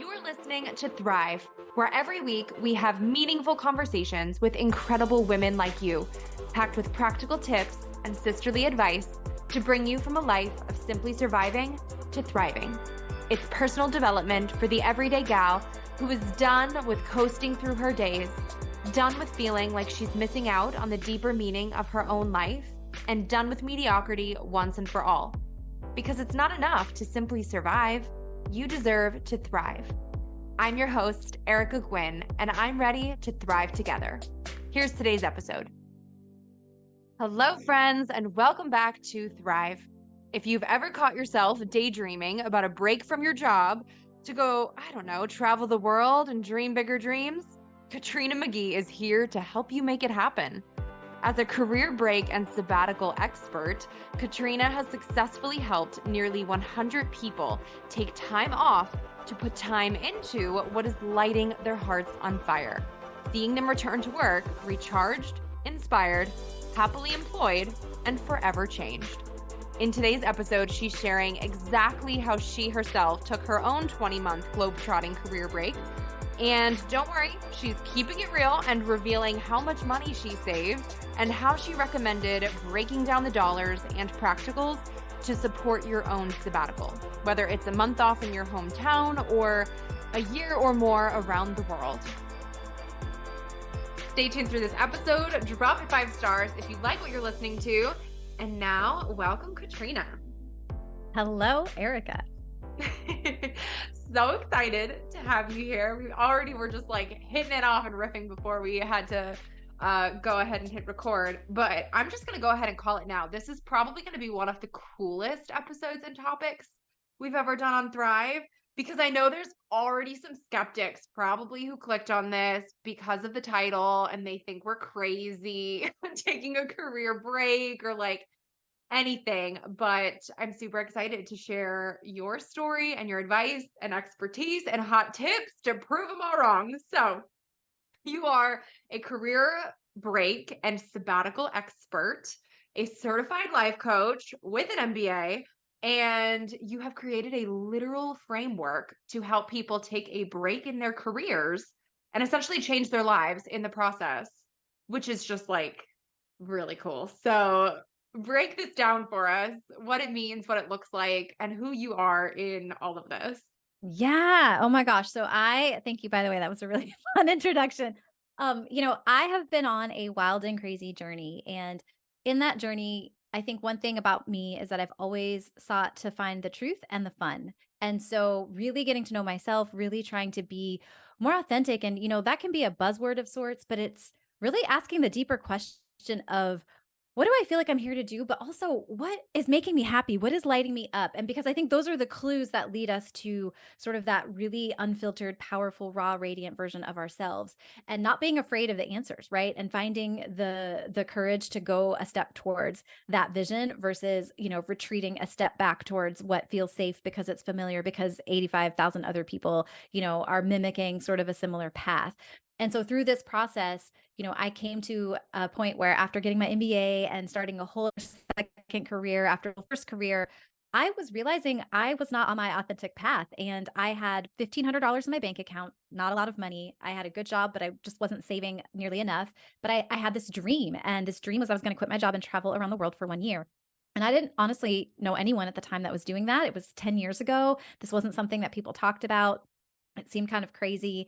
You're listening to Thrive, where every week we have meaningful conversations with incredible women like you, packed with practical tips and sisterly advice to bring you from a life of simply surviving to thriving. It's personal development for the everyday gal who is done with coasting through her days, done with feeling like she's missing out on the deeper meaning of her own life, and done with mediocrity once and for all. Because it's not enough to simply survive. You deserve to thrive. I'm your host, Erica Gwynn, and I'm ready to thrive together. Here's today's episode. Hello, friends, and welcome back to Thrive. If you've ever caught yourself daydreaming about a break from your job to go, travel the world and dream bigger dreams, Katrina McGhee is here to help you make it happen. As a career break and sabbatical expert, Katrina has successfully helped nearly 100 people take time off to put time into what is lighting their hearts on fire, seeing them return to work recharged, inspired, happily employed, and forever changed. In today's episode, she's sharing exactly how she herself took her own 20-month globetrotting career break. And don't worry, she's keeping it real and revealing how much money she saved and how she recommended breaking down the dollars and practicals to support your own sabbatical, whether it's a month off in your hometown or a year or more around the world. Stay tuned through this episode. Drop it 5 stars if you like what you're listening to. And now, welcome, Katrina. Hello, Erica. So excited to have you here. We already were just like hitting it off and riffing before we had to go ahead and hit record. But I'm just going to go ahead and call it now. This is probably going to be one of the coolest episodes and topics we've ever done on Thrive, because I know there's already some skeptics probably who clicked on this because of the title and they think we're crazy taking a career break or like anything, but I'm super excited to share your story and your advice and expertise and hot tips to prove them all wrong. So you are a career break and sabbatical expert, a certified life coach with an MBA, and you have created a literal framework to help people take a break in their careers and essentially change their lives in the process, which is just like really cool. So break this down for us, what it means, what it looks like, and who you are in all of this. Yeah. Oh my gosh. So I thank you, by the way. That was a really fun introduction. I have been on a wild and crazy journey. And in that journey, I think one thing about me is that I've always sought to find the truth and the fun. And so really getting to know myself, really trying to be more authentic. And, that can be a buzzword of sorts, but it's really asking the deeper question of, what do I feel like I'm here to do? But also, what is making me happy? What is lighting me up? And because I think those are the clues that lead us to sort of that really unfiltered, powerful, raw, radiant version of ourselves, and not being afraid of the answers, right? And finding the courage to go a step towards that vision versus, retreating a step back towards what feels safe because it's familiar, because 85,000 other people, are mimicking sort of a similar path. And so through this process, I came to a point where after getting my MBA and starting a whole second career after the first career, I was realizing I was not on my authentic path. And I had $1,500 in my bank account, not a lot of money. I had a good job, but I just wasn't saving nearly enough. But I had this dream, and this dream was I was going to quit my job and travel around the world for 1 year. And I didn't honestly know anyone at the time that was doing that. It was 10 years ago. This wasn't something that people talked about. It seemed kind of crazy.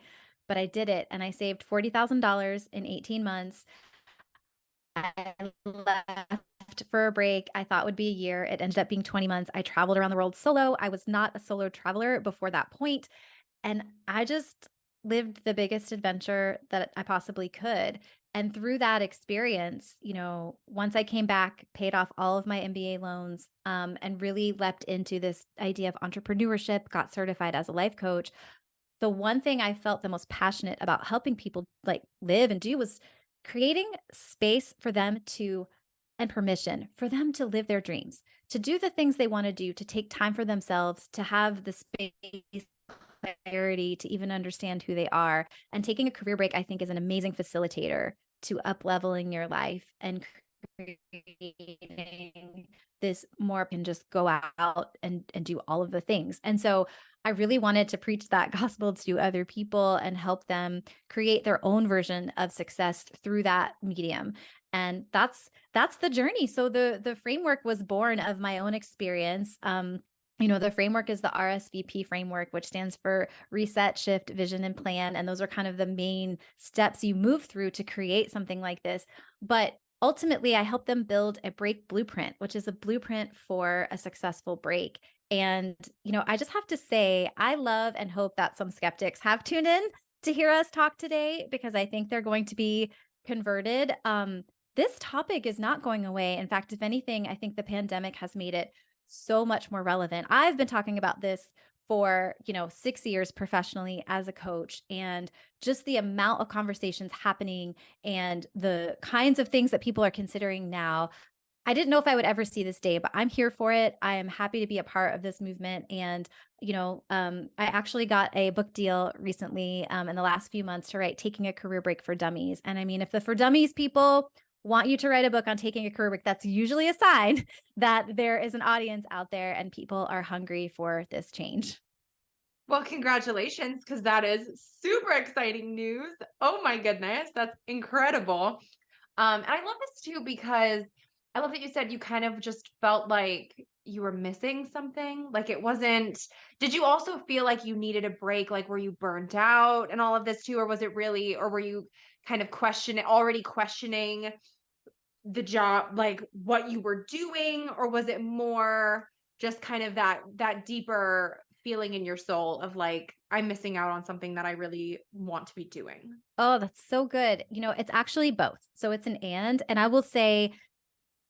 But I did it, and I saved $40,000 in 18 months. I left for a break I thought would be a year. It ended up being 20 months. I traveled around the world solo. I was not a solo traveler before that point, and I just lived the biggest adventure that I possibly could. And through that experience, once I came back, paid off all of my MBA loans, and really leapt into this idea of entrepreneurship, got certified as a life coach. The one thing I felt the most passionate about helping people like live and do was creating space for them and permission for them to live their dreams, to do the things they want to do, to take time for themselves, to have the space, clarity, to even understand who they are. And taking a career break, I think, is an amazing facilitator to up leveling your life and creating this more can just go out and do all of the things. And so I really wanted to preach that gospel to other people and help them create their own version of success through that medium. And that's the journey. So the framework was born of my own experience. The framework is the RSVP framework, which stands for reset, shift, vision, and plan. And those are kind of the main steps you move through to create something like this. But ultimately, I help them build a break blueprint, which is a blueprint for a successful break. And, I just have to say, I love and hope that some skeptics have tuned in to hear us talk today, because I think they're going to be converted. This topic is not going away. In fact, if anything, I think the pandemic has made it so much more relevant. I've been talking about this for, 6 years professionally as a coach, and just the amount of conversations happening and the kinds of things that people are considering now. I didn't know if I would ever see this day, but I'm here for it. I am happy to be a part of this movement. And, I actually got a book deal recently in the last few months to write Taking a Career Break for Dummies. And I mean, if the For Dummies people want you to write a book on taking a career break, that's usually a sign that there is an audience out there and people are hungry for this change. Well, congratulations, because that is super exciting news. Oh my goodness, that's incredible. And I love this too because I love that you said you kind of just felt like you were missing something. Like it wasn't, did you also feel like you needed a break? Like were you burnt out and all of this too? Or was it really, or were you kind of already questioning the job, like what you were doing? Or was it more just kind of that deeper feeling in your soul of like, I'm missing out on something that I really want to be doing? Oh, that's so good. It's actually both. So it's an and I will say,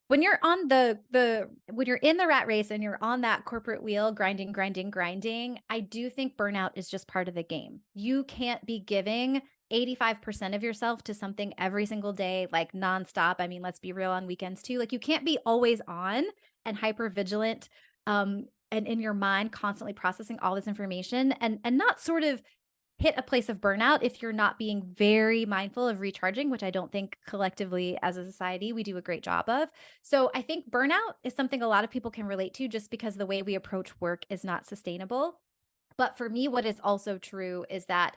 when you're on when you're in the rat race and you're on that corporate wheel grinding, grinding, grinding, I do think burnout is just part of the game. You can't be giving 85% of yourself to something every single day, like nonstop. I mean, let's be real, on weekends too. Like you can't be always on and hyper vigilant, and in your mind constantly processing all this information and not sort of hit a place of burnout if you're not being very mindful of recharging, which I don't think collectively as a society we do a great job of. So I think burnout is something a lot of people can relate to, just because the way we approach work is not sustainable. But for me, what is also true is that,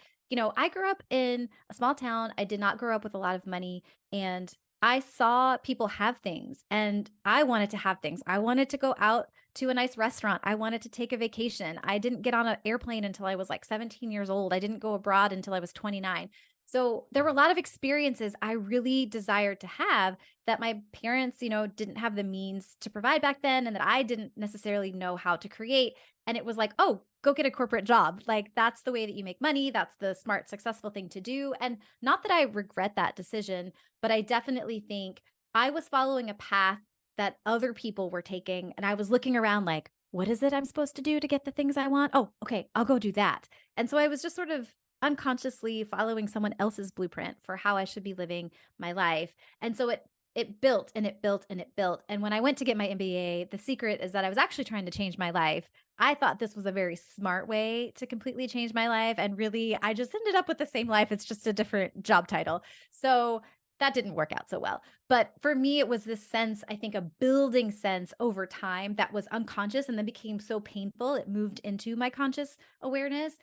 I grew up in a small town. I did not grow up with a lot of money, and I saw people have things and I wanted to have things. I wanted to go out to a nice restaurant. I wanted to take a vacation. I didn't get on an airplane until I was like 17 years old. I didn't go abroad until I was 29. So there were a lot of experiences I really desired to have that my parents, didn't have the means to provide back then, and that I didn't necessarily know how to create. And it was like, oh, go get a corporate job. Like that's the way that you make money. That's the smart, successful thing to do. And not that I regret that decision, but I definitely think I was following a path that other people were taking. And I was looking around like, what is it I'm supposed to do to get the things I want? Oh, okay, I'll go do that. And so I was just sort of unconsciously following someone else's blueprint for how I should be living my life. And so it built and it built and it built. And when I went to get my MBA, the secret is that I was actually trying to change my life. I thought this was a very smart way to completely change my life. And really, I just ended up with the same life. It's just a different job title. So that didn't work out so well. But for me, it was this sense, I think a building sense over time that was unconscious and then became so painful. It moved into my conscious awareness.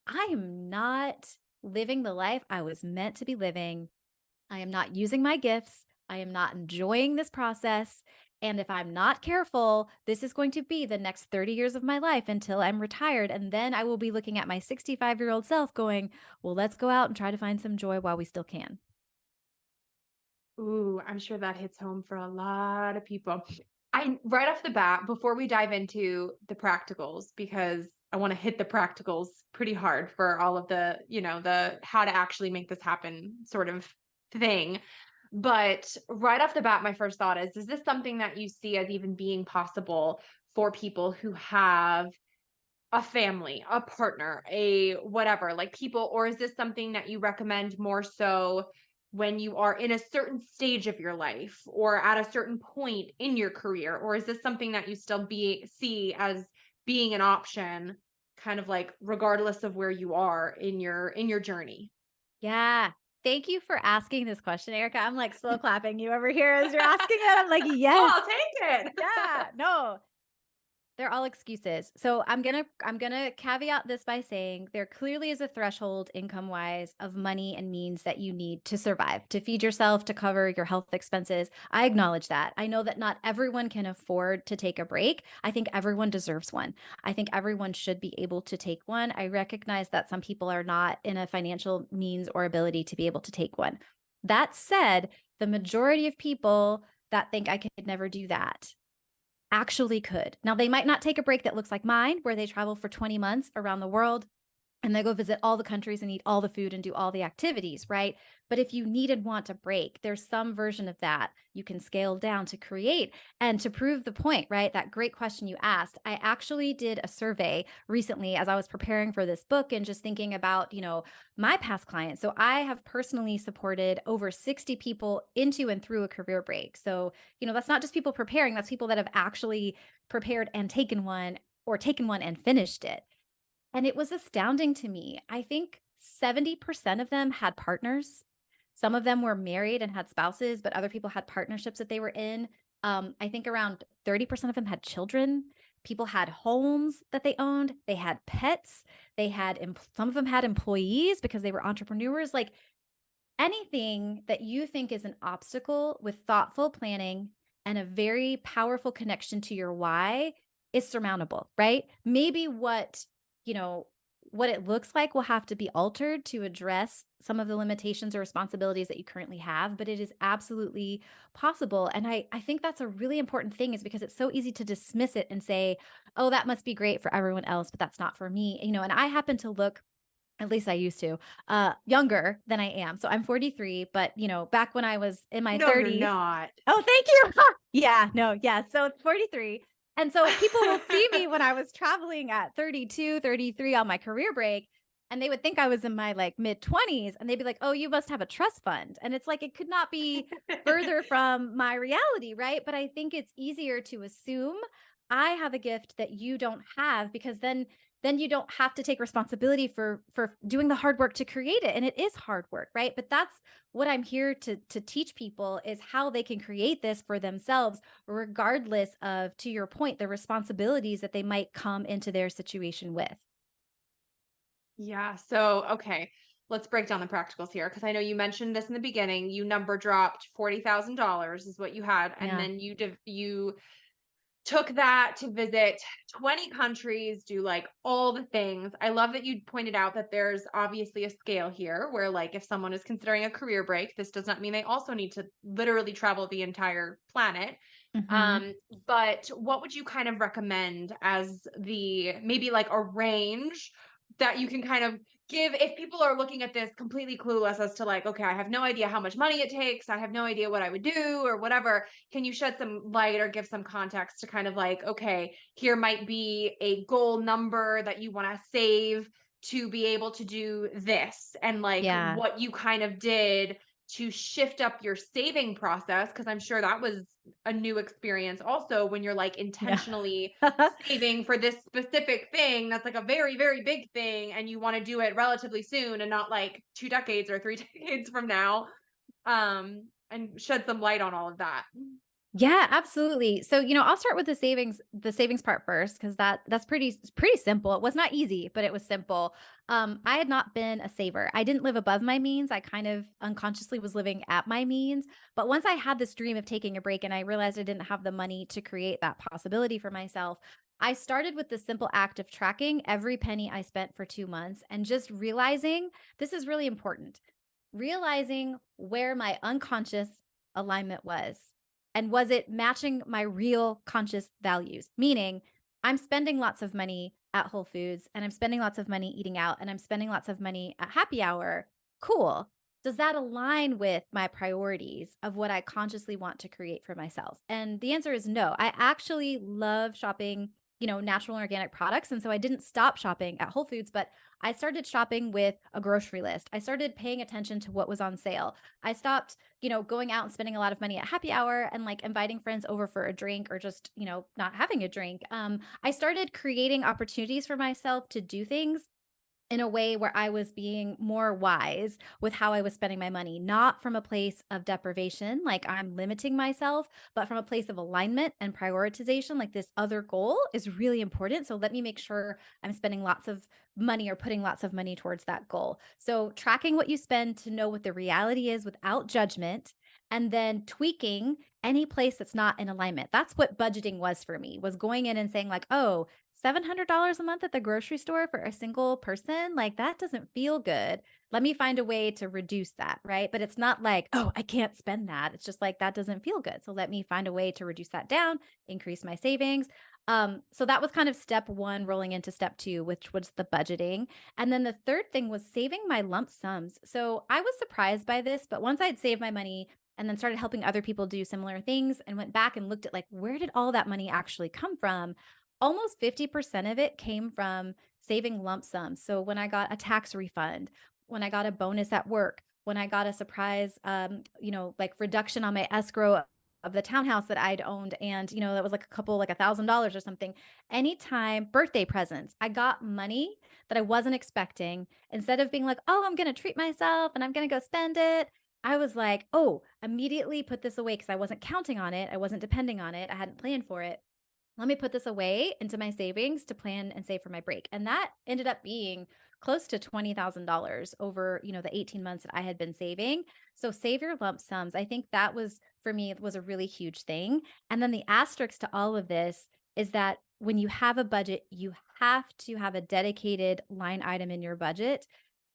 I am not living the life I was meant to be living. I am not using my gifts. I am not enjoying this process. And if I'm not careful, this is going to be the next 30 years of my life until I'm retired. And then I will be looking at my 65-year-old self going, well, let's go out and try to find some joy while we still can. Ooh, I'm sure that hits home for a lot of people. I right off the bat, before we dive into the practicals, because I want to hit the practicals pretty hard for all of the, the how to actually make this happen sort of thing. But right off the bat, my first thought is this something that you see as even being possible for people who have a family, a partner, a whatever, like people, or is this something that you recommend more so when you are in a certain stage of your life or at a certain point in your career? Or is this something that you still see as being an option, kind of like regardless of where you are in your journey? Yeah. Thank you for asking this question, Erica. I'm like slow clapping you over here as you're asking it. I'm like, Oh, yes. I'll take it. Yeah. No. They're all excuses. So I'm gonna caveat this by saying there clearly is a threshold income-wise of money and means that you need to survive, to feed yourself, to cover your health expenses. I acknowledge that. I know that not everyone can afford to take a break. I think everyone deserves one. I think everyone should be able to take one. I recognize that some people are not in a financial means or ability to be able to take one. That said, the majority of people that think I could never do that actually could. Now, they might not take a break that looks like mine, where they travel for 20 months around the world and they go visit all the countries and eat all the food and do all the activities, right? But if you need and want a break, there's some version of that you can scale down to create. And to prove the point, right? That great question you asked, I actually did a survey recently as I was preparing for this book and just thinking about, my past clients. So I have personally supported over 60 people into and through a career break. So, that's not just people preparing, that's people that have actually prepared and taken one or taken one and finished it. And it was astounding to me. I think 70% of them had partners. Some of them were married and had spouses, but other people had partnerships that they were in. I think around 30% of them had children. People had homes that they owned. They had pets. Some of them had employees because they were entrepreneurs. Like anything that you think is an obstacle with thoughtful planning and a very powerful connection to your why is surmountable, right? Maybe you know, what it looks like will have to be altered to address some of the limitations or responsibilities that you currently have, but it is absolutely possible. And I think that's a really important thing is because it's so easy to dismiss it and say, oh, that must be great for everyone else, but that's not for me. And I happen to look, at least I used to, younger than I am. So I'm 43, but back when I was in my No, you're 30s. not. Oh, thank you. Yeah, no, yeah. So 43. And so people will see me when I was traveling at 32, 33 on my career break, and they would think I was in my like mid 20s and they'd be like, "Oh, you must have a trust fund." And it's like it could not be further from my reality, right? But I think it's easier to assume I have a gift that you don't have because then you don't have to take responsibility for doing the hard work to create it, and it is hard work, right? But that's what I'm here to teach people is how they can create this for themselves regardless of, to your point, the responsibilities that they might come into their situation with. Yeah. So, okay, let's break down the practicals here because I know you mentioned this in the beginning. You number dropped $40,000 is what you had, and Yeah. then you took that to visit 20 countries, do like all the things. I love that you pointed out that there's obviously a scale here where, like, if someone is considering a career break, this does not mean they also need to literally travel the entire planet. Mhm. Um, but what would you kind of recommend as the maybe like a range that you can kind of give if people are looking at this completely clueless as to like, okay, I have no idea how much money it takes, I have no idea what I would do or whatever. Can you shed some light or give some context to kind of like, okay, here might be a goal number that you want to save to be able to do this and like Yeah. what you kind of did to shift up your saving process because I'm sure that was a new experience also when you're like Yeah. intentionally saving for this specific thing that's like a very very big thing and you want to do it relatively soon and not like 2 decades or 3 decades from now, and shed some light on all of that. Yeah, absolutely. So, I'll start with the savings part first because that's pretty simple. It was not easy, but it was simple. I had not been a saver. I didn't live above my means. I kind of unconsciously was living at my means. But once I had this dream of taking a break and I realized I didn't have the money to create that possibility for myself, I started with the simple act of tracking every penny I spent for 2 months and just realizing this is really important. Realizing where my unconscious alignment was. And was it matching my real conscious values? Meaning, I'm spending lots of money at Whole Foods and I'm spending lots of money eating out and I'm spending lots of money at happy hour. Cool. Does that align with my priorities of what I consciously want to create for myself? And the answer is no. I actually love shopping, natural and organic products. And so I didn't stop shopping at Whole Foods, but I started shopping with a grocery list. I started paying attention to what was on sale. I stopped going out and spending a lot of money at happy hour and like inviting friends over for a drink or just, not having a drink. I started creating opportunities for myself to do things in a way where I was being more wise with how I was spending my money, not from a place of deprivation, like I'm limiting myself, but from a place of alignment and prioritization. Like this other goal is really important. So let me make sure I'm spending lots of money or putting lots of money towards that goal. So tracking what you spend to know what the reality is without judgment, and then tweaking any place that's not in alignment. That's what budgeting was for me, was going in and saying like, oh, $700 a month at the grocery store for a single person, like that doesn't feel good. Let me find a way to reduce that, right? But it's not like, oh, I can't spend that. It's just like that doesn't feel good. So let me find a way to reduce that down, increase my savings. So that was kind of step one, rolling into step two, which was the budgeting. And then the third thing was saving my lump sums. So I was surprised by this, but once I'd saved my money and then started helping other people do similar things and went back and looked at like, where did all that money actually come from? Almost 50% of it came from saving lump sums. So when I got a tax refund, when I got a bonus at work, when I got a surprise, like reduction on my escrow of the townhouse that I'd owned, and that was like a couple, like $1,000 or something. Anytime birthday presents, I got money that I wasn't expecting. Instead of being like, oh, I'm going to treat myself and I'm going to go spend it, I was like, oh, immediately put this away because I wasn't counting on it. I wasn't depending on it. I hadn't planned for it. Let me put this away into my savings to plan and save for my break. And that ended up being close to $20,000 over, the 18 months that I had been saving. So save your lump sums. I think that was, for me, it was a really huge thing. And then the asterisk to all of this is that when you have a budget, you have to have a dedicated line item in your budget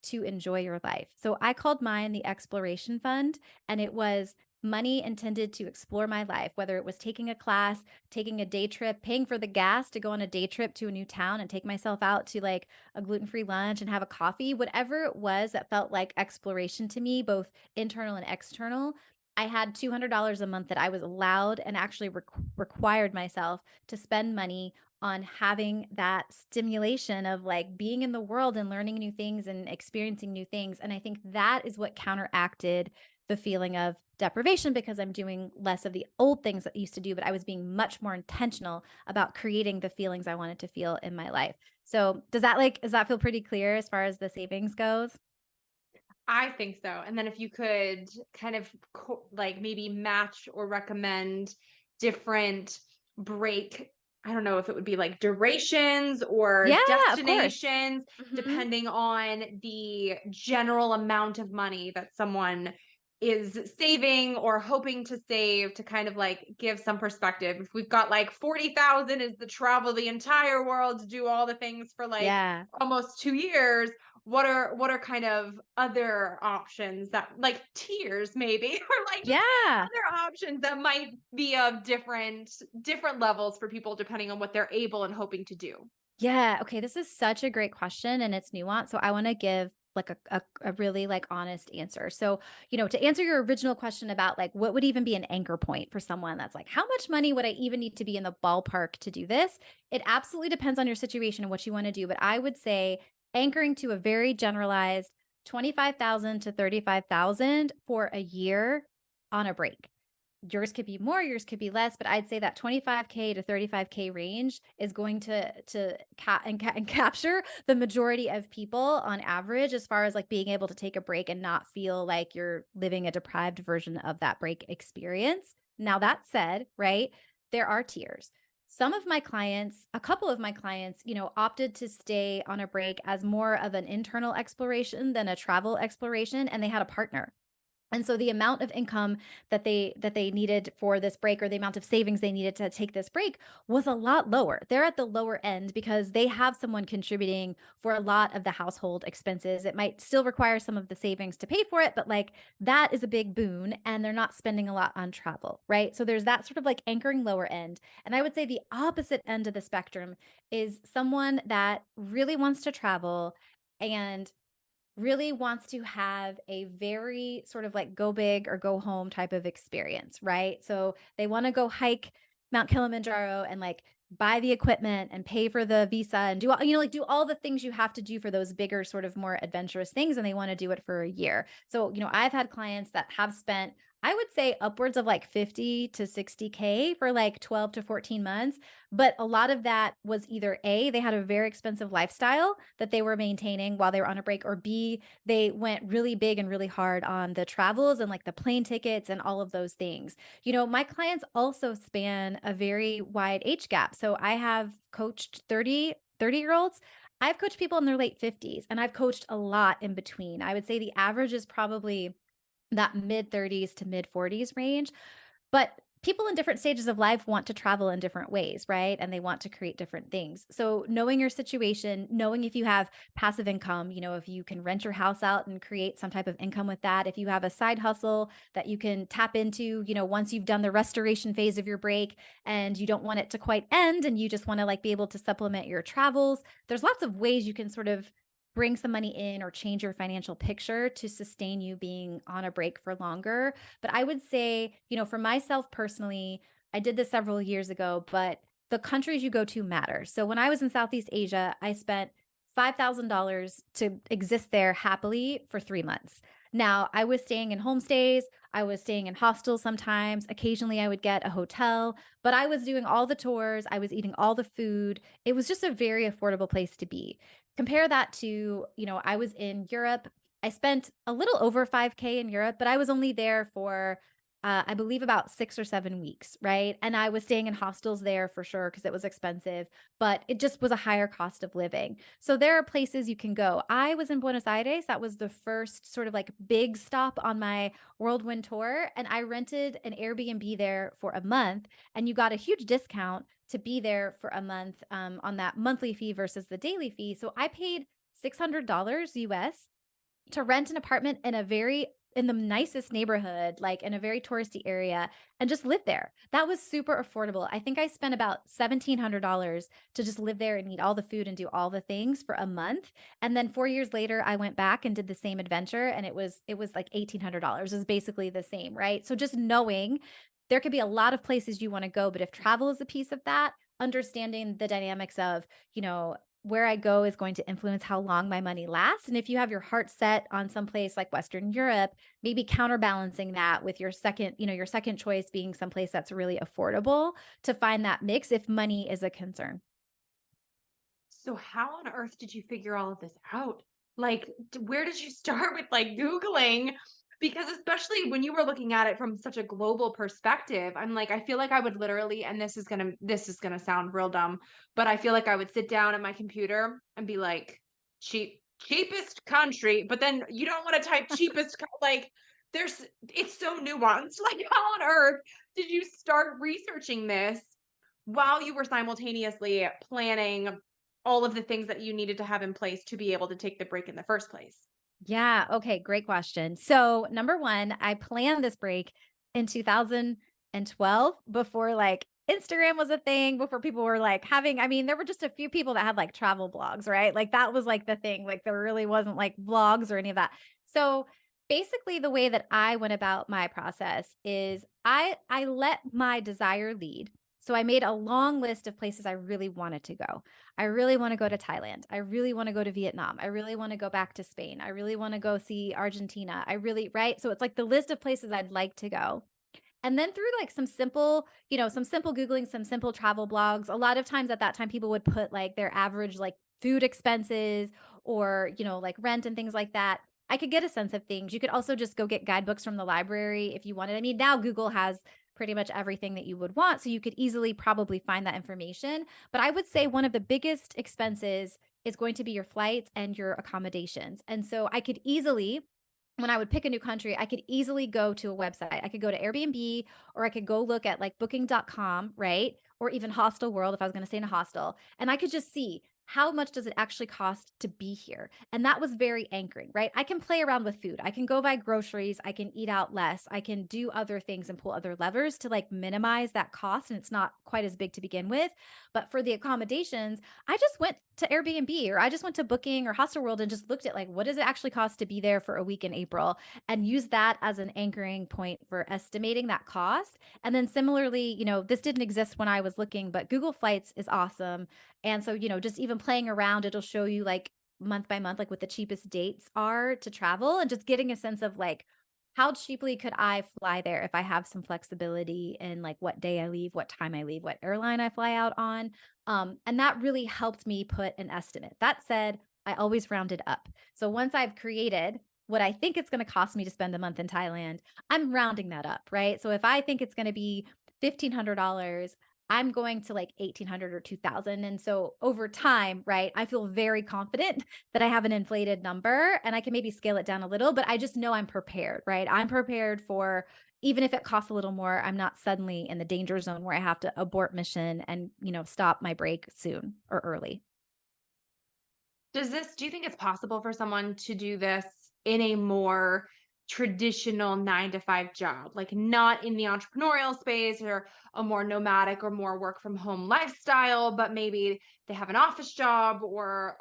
to enjoy your life. So I called mine the exploration fund, and it was money intended to explore my life, whether it was taking a class, taking a day trip, paying for the gas to go on a day trip to a new town and take myself out to like a gluten-free lunch and have a coffee, whatever it was that felt like exploration to me, both internal and external. I had $200 a month that I was allowed and actually required myself to spend money on having that stimulation of like being in the world and learning new things and experiencing new things. And I think that is what counteracted the feeling of deprivation, because I'm doing less of the old things that I used to do, but I was being much more intentional about creating the feelings I wanted to feel in my life. So does that feel pretty clear as far as the savings goes? I think so. And then if you could kind of like maybe match or recommend different break, I don't know if it would be like durations or Yeah, of course. destinations, Mhm. depending on the general amount of money that someone is saving or hoping to save, to kind of like give some perspective. If we've got like 40,000 is the travel the entire world to do all the things for like Yeah. almost 2 years, what are kind of other options, that like tiers maybe, or like just Yeah. other options that might be of different levels for people depending on what they're able and hoping to do. Yeah. Okay. This is such a great question and it's nuanced. So I want to give like a really like honest answer. So, to answer your original question about like what would even be an anchor point for someone that's like, how much money would I even need to be in the ballpark to do this? It absolutely depends on your situation and what you want to do. But I would say anchoring to a very generalized 25,000 to 35,000 for a year on a break. Yours could be more, yours could be less, but I'd say that 25K to 35K range is going to capture the majority of people on average, as far as like being able to take a break and not feel like you're living a deprived version of that break experience. Now that said, right, there are tiers. Some of my clients, a couple of my clients, opted to stay on a break as more of an internal exploration than a travel exploration, and they had a partner. And so the amount of income that they needed for this break, or the amount of savings they needed to take this break, was a lot lower. They're at the lower end because they have someone contributing for a lot of the household expenses. It might still require some of the savings to pay for it, but like that is a big boon, and they're not spending a lot on travel, right? So there's that sort of like anchoring lower end. And I would say the opposite end of the spectrum is someone that really wants to travel and really wants to have a very sort of like go big or go home type of experience, right? So they want to go hike Mount Kilimanjaro and like buy the equipment and pay for the visa and do all, like do all the things you have to do for those bigger, sort of more adventurous things. And they want to do it for a year. So, I've had clients that have spent I would say upwards of like 50 to 60K for like 12 to 14 months. But a lot of that was either A, they had a very expensive lifestyle that they were maintaining while they were on a break, or B, they went really big and really hard on the travels and like the plane tickets and all of those things. My clients also span a very wide age gap. So I have coached 30 year olds. I've coached people in their late 50s, and I've coached a lot in between. I would say the average is probably that mid 30s to mid 40s range. But people in different stages of life want to travel in different ways, right? And they want to create different things. So, knowing your situation, knowing if you have passive income, if you can rent your house out and create some type of income with that, if you have a side hustle that you can tap into, once you've done the restoration phase of your break and you don't want it to quite end and you just want to like be able to supplement your travels, there's lots of ways you can sort of bring some money in or change your financial picture to sustain you being on a break for longer. But I would say, for myself personally, I did this several years ago, but the countries you go to matter. So when I was in Southeast Asia, I spent $5,000 to exist there happily for 3 months. Now, I was staying in homestays, I was staying in hostels sometimes. Occasionally, I would get a hotel, but I was doing all the tours, I was eating all the food. It was just a very affordable place to be. Compare that to, I was in Europe. I spent a little over 5K in Europe, but I was only there for, I believe, about 6 or 7 weeks, right? And I was staying in hostels there for sure because it was expensive, but it just was a higher cost of living. So there are places you can go. I was in Buenos Aires. That was the first sort of like big stop on my whirlwind tour. And I rented an Airbnb there for a month, and you got a huge discount to be there for a month on that monthly fee versus the daily fee. So I paid $600 US to rent an apartment in the nicest neighborhood, like in a very touristy area, and just live there. That was super affordable. I think I spent about $1,700 to just live there and eat all the food and do all the things for a month. And then 4 years later, I went back and did the same adventure, and it was like $1,800. Is basically the same, right? So just knowing there could be a lot of places you want to go, but if travel is a piece of that, understanding the dynamics of, where I go is going to influence how long my money lasts. And if you have your heart set on some place like Western Europe, maybe counterbalancing that with your second choice being someplace that's really affordable, to find that mix if money is a concern. So how on earth did you figure all of this out? Like, where did you start with like Googling? Because especially when you were looking at it from such a global perspective, I'm like, I feel like I would literally, and this is gonna sound real dumb, but I feel like I would sit down at my computer and be like, cheapest country, but then you don't want to type like it's so nuanced. Like, how on earth did you start researching this while you were simultaneously planning all of the things that you needed to have in place to be able to take the break in the first place? Yeah. Okay. Great question. So, number one, I planned this break in 2012 before like Instagram was a thing, before people were like having, I mean, there were just a few people that had like travel blogs, right? Like that was like the thing. Like there really wasn't like vlogs or any of that. So, basically, the way that I went about my process is I let my desire lead. So, I made a long list of places I really wanted to go. I really want to go to Thailand. I really want to go to Vietnam. I really want to go back to Spain. I really want to go see Argentina. Right? So it's like the list of places I'd like to go. And then through like some simple Googling, some simple travel blogs, a lot of times at that time, people would put like their average like food expenses or, like rent and things like that. I could get a sense of things. You could also just go get guidebooks from the library if you wanted. I mean, now Google has pretty much everything that you would want. So you could easily probably find that information. But I would say one of the biggest expenses is going to be your flights and your accommodations. And so I could easily, when I would pick a new country, I could easily go to a website. I could go to Airbnb, or I could go look at like booking.com, right? Or even Hostel World if I was going to stay in a hostel. And I could just see how much does it actually cost to be here? And that was very anchoring, right? I can play around with food. I can go buy groceries. I can eat out less. I can do other things and pull other levers to like minimize that cost. And it's not quite as big to begin with. But for the accommodations, I just went to Airbnb, or I just went to Booking or Hostel World and just looked at like, what does it actually cost to be there for a week in April, and use that as an anchoring point for estimating that cost. And then similarly, this didn't exist when I was looking, but Google Flights is awesome. And so, just even playing around, it'll show you like month by month, like what the cheapest dates are to travel, and just getting a sense of like how cheaply could I fly there if I have some flexibility in like what day I leave, what time I leave, what airline I fly out on? And that really helped me put an estimate. That said, I always rounded up. So once I've created what I think it's going to cost me to spend a month in Thailand, I'm rounding that up, right? So if I think it's going to be $1,500, I'm going to like 1,800 or 2,000. And so over time, right, I feel very confident that I have an inflated number and I can maybe scale it down a little, but I just know I'm prepared, right? I'm prepared for even if it costs a little more, I'm not suddenly in the danger zone where I have to abort mission and, stop my break soon or early. Do you think it's possible for someone to do this in a more traditional 9 to 5 job? Like not in the entrepreneurial space or a more nomadic or more work from home lifestyle, but maybe they have an office job or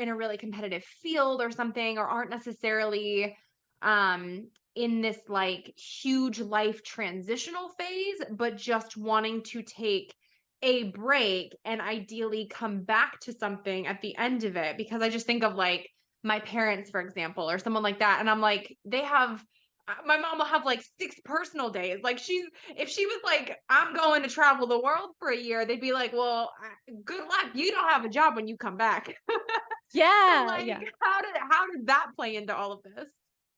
in a really competitive field or something, or aren't necessarily in this like huge life transitional phase, but just wanting to take a break and ideally come back to something at the end of it, because I just think of like my parents, for example, or someone like that. And I'm like, they have, my mom will have like 6 personal days. Like if she was like, I'm going to travel the world for a year, they'd be like, well, good luck. You don't have a job when you come back. So Yeah, like, yeah. how did that play into all of this?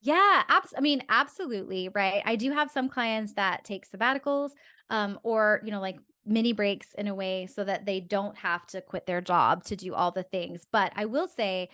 Yeah, I mean, absolutely, right? I do have some clients that take sabbaticals, or, like mini breaks in a way so that they don't have to quit their job to do all the things. But I will say,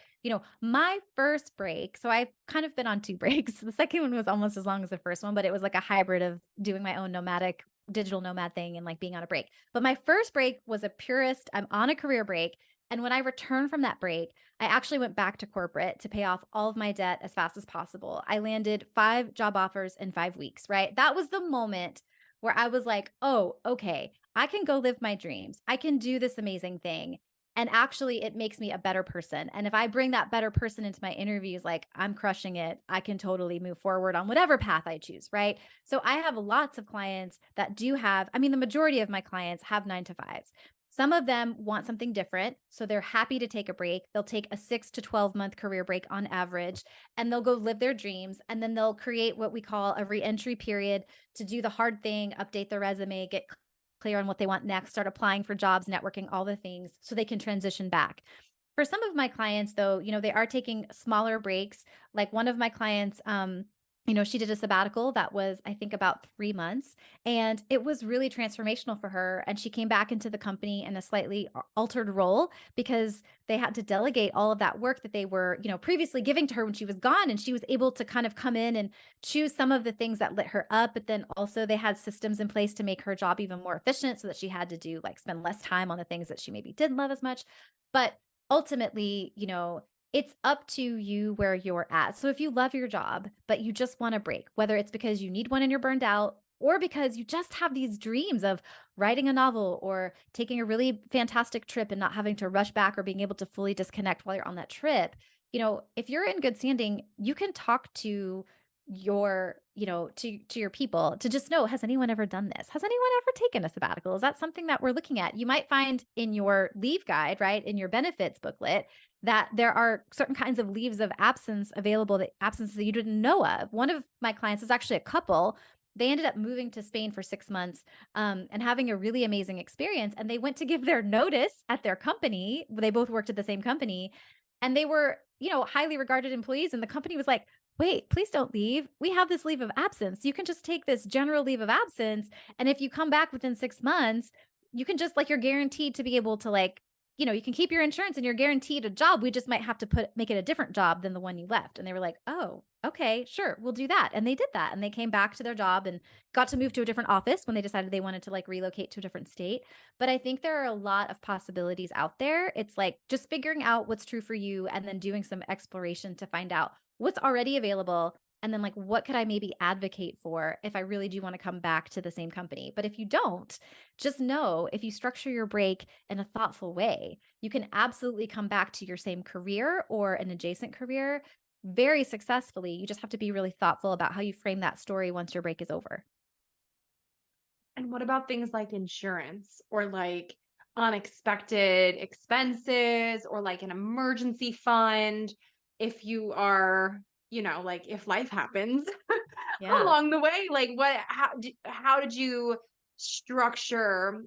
my first break, so I've kind of been on two breaks. The second one was almost as long as the first one, but it was like a hybrid of doing my own nomadic digital nomad thing and like being on a break. But my first break was a purist, I'm on a career break. And when I returned from that break, I actually went back to corporate to pay off all of my debt as fast as possible. I landed 5 job offers in 5 weeks, right? That was the moment where I was like, oh, okay, I can go live my dreams. I can do this amazing thing. And actually, it makes me a better person. And if I bring that better person into my interviews, like I'm crushing it, I can totally move forward on whatever path I choose, right? So I have lots of clients that do have, I mean, the majority of my clients have 9 to 5s. Some of them want something different. So they're happy to take a break. They'll take a 6 to 12 month career break on average, and they'll go live their dreams. And then they'll create what we call a reentry period to do the hard thing, update their resume, get clear on what they want next, start applying for jobs, networking, all the things so they can transition back. For some of my clients, though, they are taking smaller breaks. Like one of my clients, she did a sabbatical that was, I think, about 3 months, and it was really transformational for her. And she came back into the company in a slightly altered role because they had to delegate all of that work that they were, previously giving to her when she was gone. And she was able to kind of come in and choose some of the things that lit her up. But then also they had systems in place to make her job even more efficient so that she had to do like spend less time on the things that she maybe didn't love as much. But ultimately, it's up to you where you're at. So if you love your job, but you just want a break, whether it's because you need one and you're burned out, or because you just have these dreams of writing a novel or taking a really fantastic trip and not having to rush back or being able to fully disconnect while you're on that trip, if you're in good standing, you can talk to to your people to just know, has anyone ever done this? Has anyone ever taken a sabbatical? Is that something that we're looking at? You might find in your leave guide, right, in your benefits booklet, that there are certain kinds of leaves of absence available, that absences that you didn't know of. One of my clients is actually a couple. They ended up moving to Spain for 6 months, and having a really amazing experience. And they went to give their notice at their company. They both worked at the same company, and they were, highly regarded employees. And the company was like, wait, please don't leave. We have this leave of absence. You can just take this general leave of absence. And if you come back within 6 months, you can just like, you're guaranteed to be able to like, you can keep your insurance and you're guaranteed a job. We just might have to make it a different job than the one you left. And they were like, oh, okay, sure, we'll do that. And they did that. And they came back to their job and got to move to a different office when they decided they wanted to like relocate to a different state. But I think there are a lot of possibilities out there. It's like just figuring out what's true for you and then doing some exploration to find out what's already available. And then, like, what could I maybe advocate for if I really do want to come back to the same company? But if you don't, just know if you structure your break in a thoughtful way, you can absolutely come back to your same career or an adjacent career very successfully. You just have to be really thoughtful about how you frame that story once your break is over. And what about things like insurance or like unexpected expenses or like an emergency fund? If you are, like if life happens Yeah. along the way, like how did you structure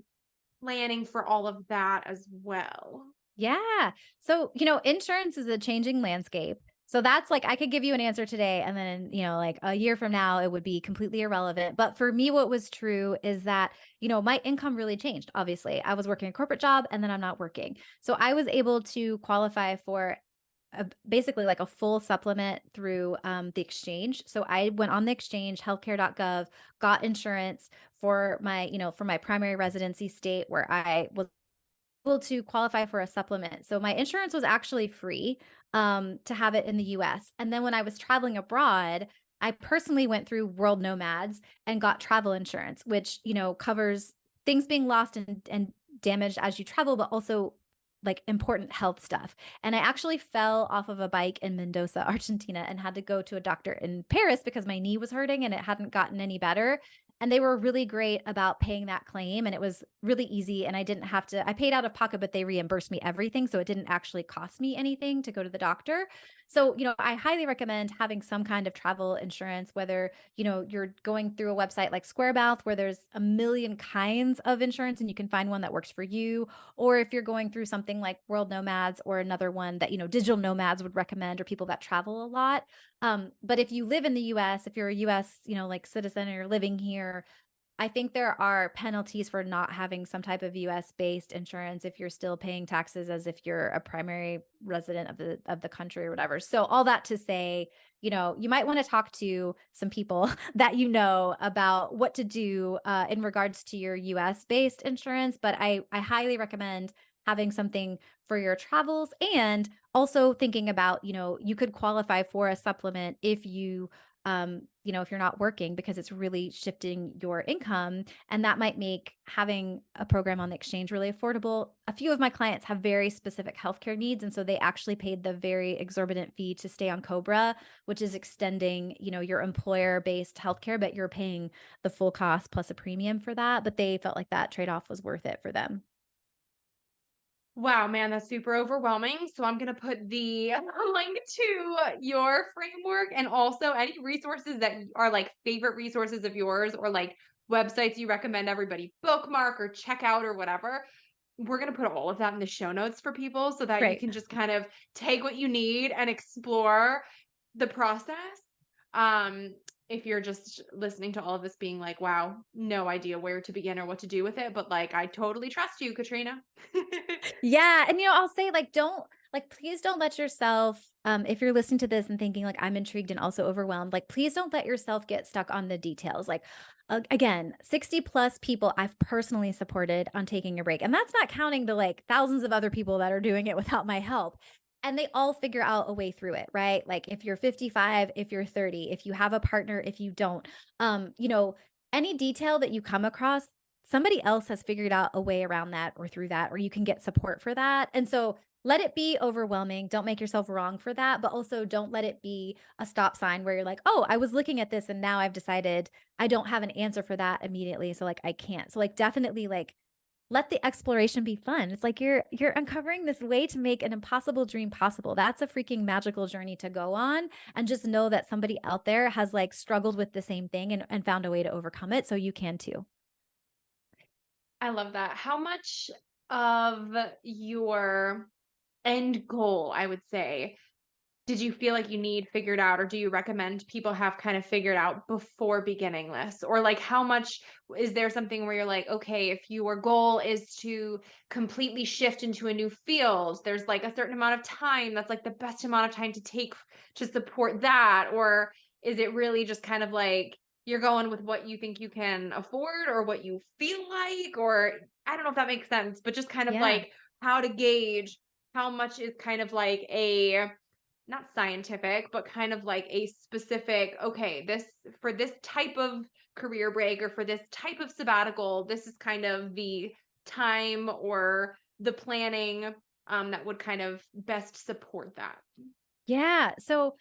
planning for all of that as well? Yeah. So, insurance is a changing landscape. So that's like I could give you an answer today and then, like a year from now it would be completely irrelevant. But for me what was true is that, my income really changed. Obviously, I was working a corporate job and then I'm not working. So I was able to qualify for basically like a full supplement through the exchange. So I went on the exchange, healthcare.gov, got insurance for my primary residency state where I was able to qualify for a supplement. So my insurance was actually free to have it in the US. And then when I was traveling abroad, I personally went through World Nomads and got travel insurance, which, covers things being lost and damaged as you travel, but also like important health stuff. And I actually fell off of a bike in Mendoza, Argentina, and had to go to a doctor in Paris because my knee was hurting and it hadn't gotten any better. And they were really great about paying that claim. And it was really easy. And I paid out of pocket, but they reimbursed me everything. So it didn't actually cost me anything to go to the doctor. So, I highly recommend having some kind of travel insurance, whether, you're going through a website like Squarebath, where there's a million kinds of insurance and you can find one that works for you. Or if you're going through something like World Nomads or another one that, digital nomads would recommend, or people that travel a lot. But if you live in the US, if you're a US, like citizen, or you're living here, I think there are penalties for not having some type of US based insurance if you're still paying taxes as if you're a primary resident of the country or whatever. So all that to say, you might want to talk to some people that about what to do in regards to your US based insurance. But I highly recommend having something for your travels, and also thinking about, you could qualify for a supplement if if you're not working, because it's really shifting your income. And that might make having a program on the exchange really affordable. A few of my clients have very specific healthcare needs. And so they actually paid the very exorbitant fee to stay on Cobra, which is extending, your employer based healthcare, but you're paying the full cost plus a premium for that. But they felt like that trade off was worth it for them. Wow, man, that's super overwhelming. So I'm going to put the link to your framework and also any resources that are like favorite resources of yours, or like websites you recommend everybody bookmark or check out or whatever. We're going to put all of that in the show notes for people so that you Great. can just kind of take what you need and explore the process. Um, if you're just listening to all of this being like, wow, no idea where to begin or what to do with it, but like, I totally trust you, Katrina. Yeah, and I'll say please don't let yourself if you're listening to this and thinking like I'm intrigued and also overwhelmed, like please don't let yourself get stuck on the details. Like again, 60 plus people I've personally supported on taking a break. And that's not counting the like thousands of other people that are doing it without my help. And they all figure out a way through it, right? Like if you're 55, if you're 30, if you have a partner, if you don't, any detail that you come across, somebody else has figured out a way around that or through that, or you can get support for that. And so let it be overwhelming. Don't make yourself wrong for that, but also don't let it be a stop sign where you're like, oh, I was looking at this and now I've decided I don't have an answer for that immediately. So like I can't. So like definitely like let the exploration be fun. It's like you're uncovering this way to make an impossible dream possible. That's a freaking magical journey to go on. And just know that somebody out there has like struggled with the same thing and found a way to overcome it. So you can too. I love that. How much of your end goal, I would say, did you feel like you need figured out, or do you recommend people have kind of figured out before beginning this? Or like how much is there something where you're like, okay, if your goal is to completely shift into a new field, there's like a certain amount of time that's like the best amount of time to take to support that? Or is it really just kind of like you're going with what you think you can afford or what you feel like? Or I don't know if that makes sense, but just kind of Yeah. like how to gauge how much is kind of like a not scientific, but kind of like a specific, okay, this for this type of career break or for this type of sabbatical, this is kind of the time or the planning that would kind of best support that. Yeah. So,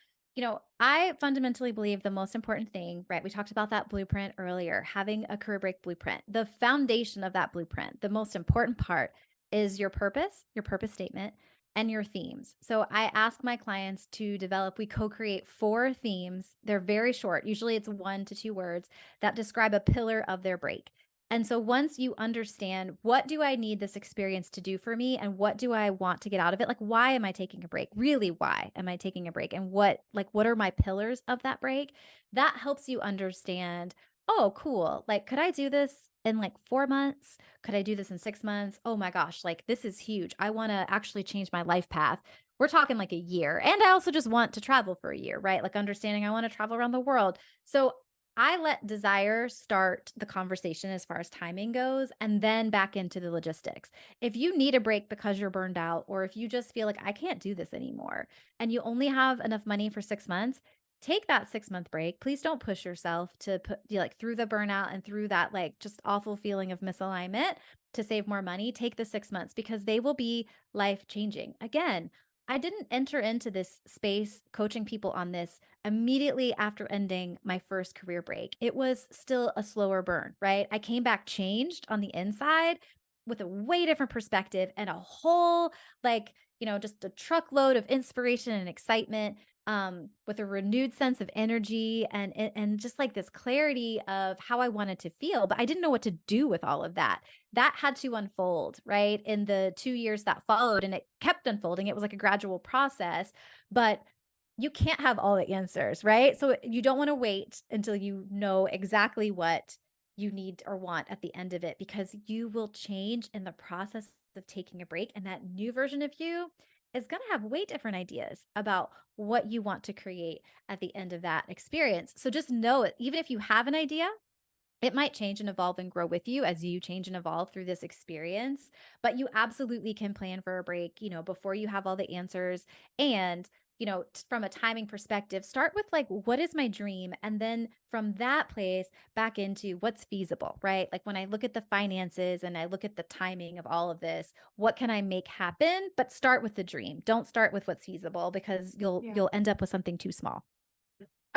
I fundamentally believe the most important thing, right? We talked about that blueprint earlier, having a career break blueprint. The foundation of that blueprint, the most important part is your purpose statement. and your themes. So I ask my clients to develop, we co-create 4 themes. They're very short. Usually it's 1 to 2 words that describe a pillar of their break. And so once you understand, what do I need this experience to do for me? And what do I want to get out of it? Like, why am I taking a break? Really, why am I taking a break? And what are my pillars of that break? That helps you understand, oh, cool. Like, could I do this in like 4 months? Could I do this in 6 months? Oh my gosh, like this is huge. I want to actually change my life path. We're talking like a year. And I also just want to travel for a year, right? Like understanding I want to travel around the world. So I let desire start the conversation as far as timing goes, and then back into the logistics. If you need a break because you're burned out, or if you just feel like I can't do this anymore, and you only have enough money for 6 months, take that 6 month break. Please don't push yourself to put like through the burnout and through that like just awful feeling of misalignment to save more money. Take the 6 months because they will be life changing. Again, I didn't enter into this space coaching people on this immediately after ending my first career break. It was still a slower burn, right? I came back changed on the inside with a way different perspective and a whole, like, just a truckload of inspiration and excitement, with a renewed sense of energy and just like this clarity of how I wanted to feel. But I didn't know what to do with all of that. That had to unfold, right? In the 2 years that followed, and it kept unfolding. It was like a gradual process, but you can't have all the answers, right? So you don't want to wait until you know exactly what you need or want at the end of it, because you will change in the process of taking a break. And that new version of you is going to have way different ideas about what you want to create at the end of that experience. So just know it, even if you have an idea, it might change and evolve and grow with you as you change and evolve through this experience, but you absolutely can plan for a break, before you have all the answers. And, from a timing perspective, start with like, what is my dream? And then from that place back into what's feasible, right? Like when I look at the finances and I look at the timing of all of this, what can I make happen? But start with the dream. Don't start with what's feasible, because you'll end up with something too small.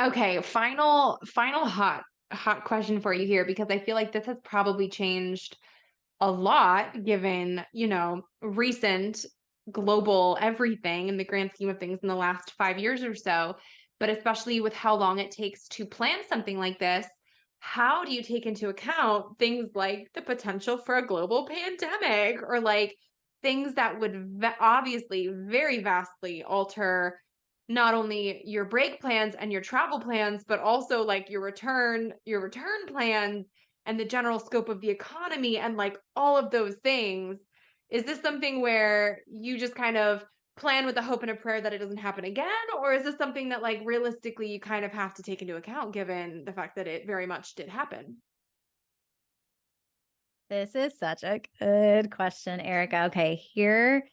Okay, final hot question for you here, because I feel like this has probably changed a lot given, recent global everything in the grand scheme of things in the last 5 years or so, but especially with how long it takes to plan something like this. How do you take into account things like the potential for a global pandemic, or like things that would obviously very vastly alter not only your break plans and your travel plans, but also like your return plans and the general scope of the economy and like all of those things? Is this something where you just kind of plan with a hope and a prayer that it doesn't happen again? Or is this something that like realistically you kind of have to take into account given the fact that it very much did happen? This is such a good question, Erica. Okay, here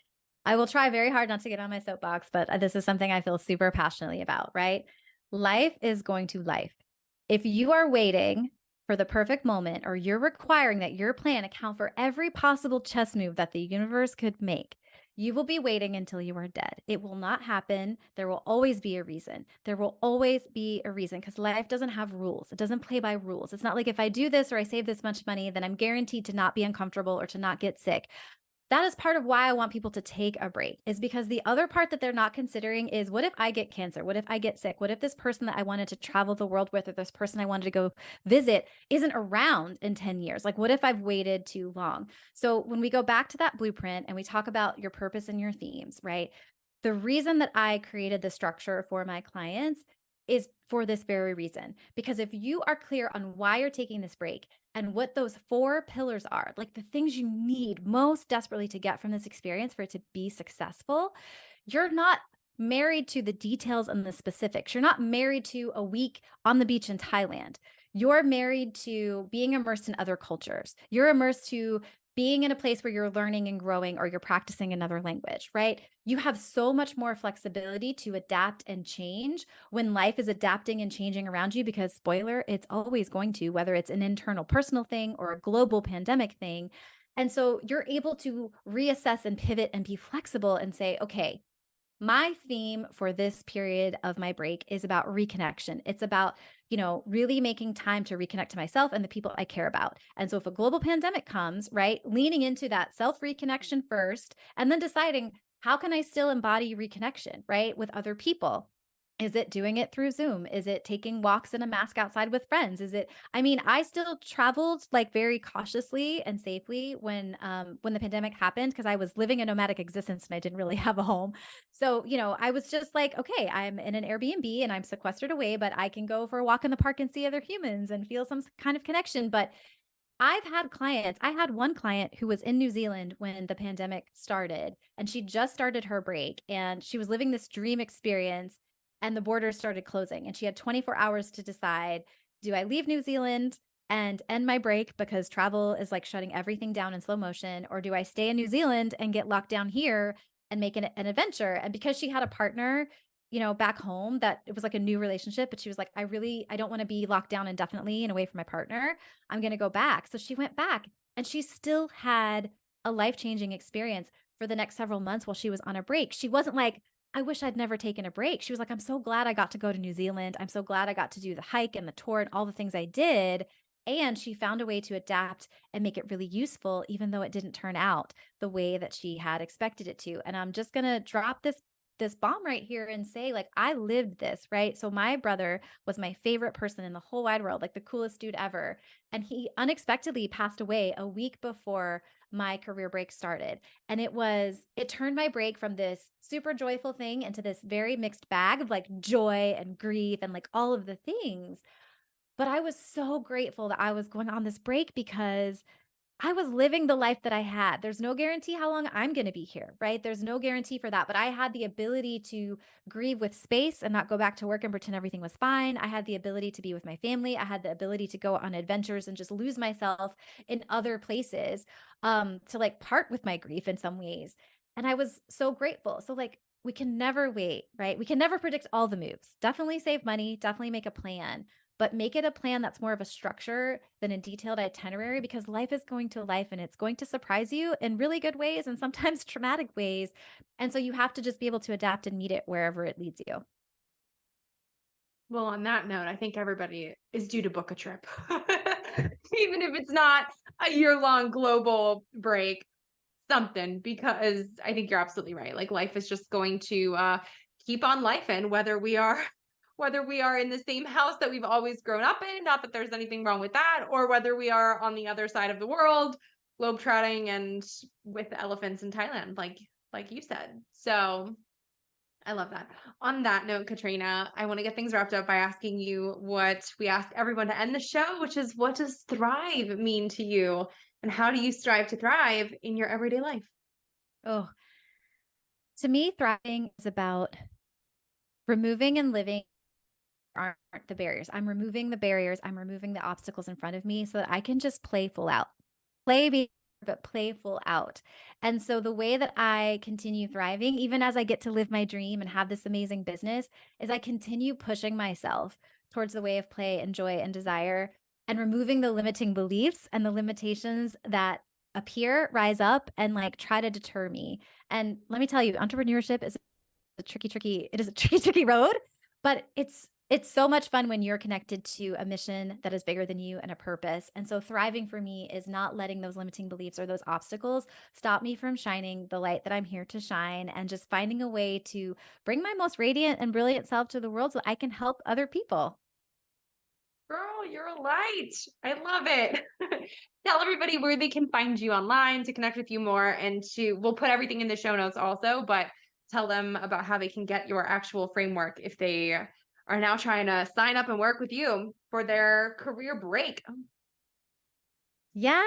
I will try very hard not to get on my soapbox, but this is something I feel super passionately about, right? Life is going to life. If you are waiting for the perfect moment, or you're requiring that your plan account for every possible chess move that the universe could make, you will be waiting until you are dead. It will not happen. There will always be a reason. There will always be a reason, because life doesn't have rules. It doesn't play by rules. It's not like if I do this or I save this much money, then I'm guaranteed to not be uncomfortable or to not get sick. That is part of why I want people to take a break, is because the other part that they're not considering is, what if I get cancer? What if I get sick? What if this person that I wanted to travel the world with, or this person I wanted to go visit, isn't around in 10 years? Like, what if I've waited too long? So when we go back to that blueprint and we talk about your purpose and your themes, right? The reason that I created the structure for my clients is for this very reason. Because if you are clear on why you're taking this break and what those 4 pillars are, like the things you need most desperately to get from this experience for it to be successful, you're not married to the details and the specifics. You're not married to a week on the beach in Thailand. You're married to being immersed in other cultures. You're immersed to being in a place where you're learning and growing, or you're practicing another language, right? You have so much more flexibility to adapt and change when life is adapting and changing around you, because spoiler, it's always going to, whether it's an internal personal thing or a global pandemic thing. And so you're able to reassess and pivot and be flexible and say, okay, my theme for this period of my break is about reconnection. It's about, really making time to reconnect to myself and the people I care about. And so if a global pandemic comes, right, leaning into that self reconnection first, and then deciding, how can I still embody reconnection, right? With other people? Is it doing it through Zoom? Is it taking walks in a mask outside with friends? I mean, I still traveled like very cautiously and safely when the pandemic happened because I was living a nomadic existence and I didn't really have a home. So, I was just like, okay, I'm in an Airbnb and I'm sequestered away, but I can go for a walk in the park and see other humans and feel some kind of connection. But I had one client who was in New Zealand when the pandemic started, and she just started her break and she was living this dream experience and the borders started closing and she had 24 hours to decide, do I leave New Zealand and end my break because travel is like shutting everything down in slow motion, or do I stay in New Zealand and get locked down here and make an adventure? And because she had a partner, back home, that it was like a new relationship, but she was like, I don't want to be locked down indefinitely and away from my partner. I'm going to go back. So she went back and she still had a life-changing experience for the next several months while she was on a break. She wasn't like, I wish I'd never taken a break. She was like, I'm so glad I got to go to New Zealand. I'm so glad I got to do the hike and the tour and all the things I did. And she found a way to adapt and make it really useful, even though it didn't turn out the way that she had expected it to. And I'm just going to drop this bomb right here and say, like, I lived this, right? So my brother was my favorite person in the whole wide world, like the coolest dude ever. And he unexpectedly passed away a week before my career break started. And it turned my break from this super joyful thing into this very mixed bag of like joy and grief and like all of the things. But I was so grateful that I was going on this break because I was living the life that I had. There's no guarantee how long I'm going to be here, right? There's no guarantee for that. But I had the ability to grieve with space and not go back to work and pretend everything was fine. I had the ability to be with my family. I had the ability to go on adventures and just lose myself in other places, to like part with my grief in some ways. And I was so grateful. So, like, we can never wait, right? We can never predict all the moves. Definitely save money, definitely make a plan, but make it a plan that's more of a structure than a detailed itinerary, because life is going to life and it's going to surprise you in really good ways and sometimes traumatic ways. And so you have to just be able to adapt and meet it wherever it leads you. Well, on that note, I think everybody is due to book a trip. Even if it's not a year-long global break, something, because I think you're absolutely right. Like, life is just going to keep on lifing, whether we are in the same house that we've always grown up in, not that there's anything wrong with that, or whether we are on the other side of the world, globetrotting and with elephants in Thailand, like you said. So I love that. On that note, Katrina, I want to get things wrapped up by asking you what we ask everyone to end the show, which is, what does thrive mean to you? And how do you strive to thrive in your everyday life? Oh, to me, thriving is about removing and living aren't the barriers. I'm removing the barriers. I'm removing the obstacles in front of me so that I can just play full out. But play full out. And so the way that I continue thriving, even as I get to live my dream and have this amazing business, is I continue pushing myself towards the way of play and joy and desire, and removing the limiting beliefs and the limitations that rise up and like try to deter me. And let me tell you, entrepreneurship is a tricky road, but it's so much fun when you're connected to a mission that is bigger than you and a purpose. And so thriving for me is not letting those limiting beliefs or those obstacles stop me from shining the light that I'm here to shine, and just finding a way to bring my most radiant and brilliant self to the world so I can help other people. Girl, you're a light. I love it. Tell everybody where they can find you online to connect with you more, and we'll put everything in the show notes also, but tell them about how they can get your actual framework if they are now trying to sign up and work with you for their career break. Yeah,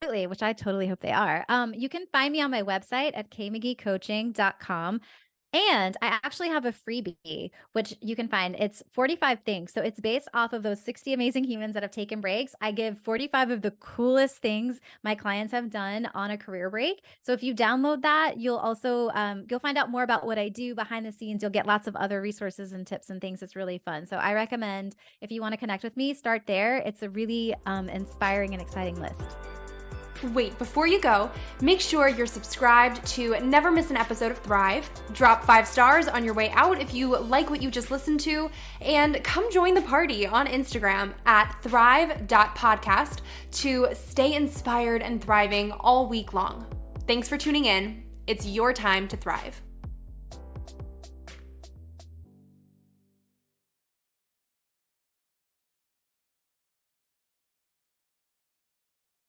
absolutely, which I totally hope they are. You can find me on my website at kmcgeecoaching.com. And I actually have a freebie, which you can find. It's 45 things. So it's based off of those 60 amazing humans that have taken breaks. I give 45 of the coolest things my clients have done on a career break. So if you download that, you'll also, you'll find out more about what I do behind the scenes. You'll get lots of other resources and tips and things. It's really fun. So I recommend, if you want to connect with me, start there. It's a really inspiring and exciting list. Wait, before you go, make sure you're subscribed to never miss an episode of Thrive. Drop 5 stars on your way out if you like what you just listened to, and come join the party on Instagram at thrive.podcast to stay inspired and thriving all week long. Thanks for tuning in. It's your time to thrive.